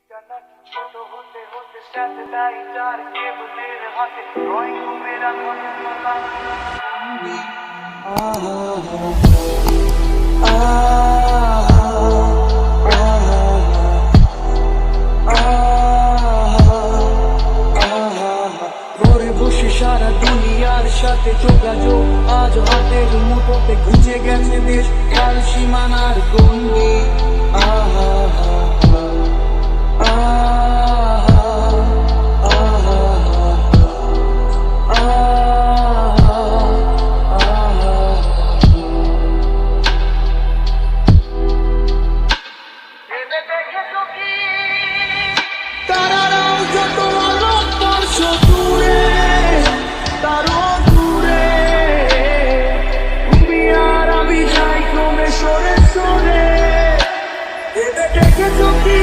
ছোট হতে হতে স্যাটেলাইট আর কেবলের হাতে ড্রয়িং রুমের ঘরে বসে সারা দুনিয়ার সাথে যোগাযোগ আজ হাতের মুঠোতে গুঁজে গেছে দেশ কাল সীমানার গন্ডি তারারাও যত আলোক বর্ষ দূরে তারও দূরে তুমি আর আমি যাই ক্রমে সরে সরে এতে দেখেছো কি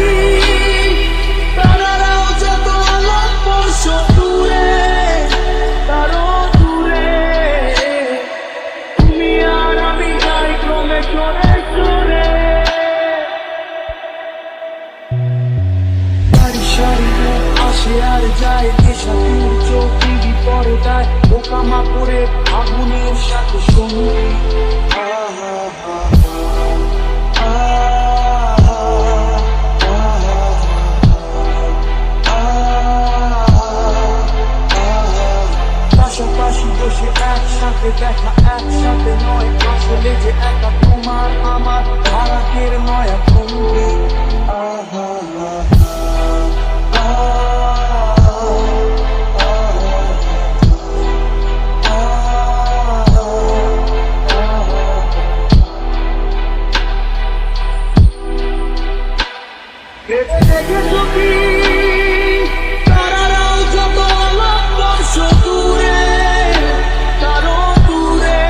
তারারাও যত আলোক বর্ষ দূরে তারও দূরে তুমি আর আমি যাই ক্রমে সরে সরে আসে আর যায় দেশাতির চোখ টিভি পর্দায় বোকামা করে আগুনের সাথে সঙ্গী পাশাপাশি বসে একসাথে দেখা একসাথে নয় আসলে যে একা তোমার আমার ভারতের নয়া ভঙ্গি দেখেছো কি তারারাও যত আলোক বর্ষ দূরে তারও দূরে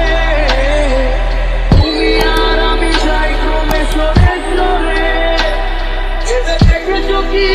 তুমি আর আমি যাই ক্রমে সরে সরে দেখেছো কি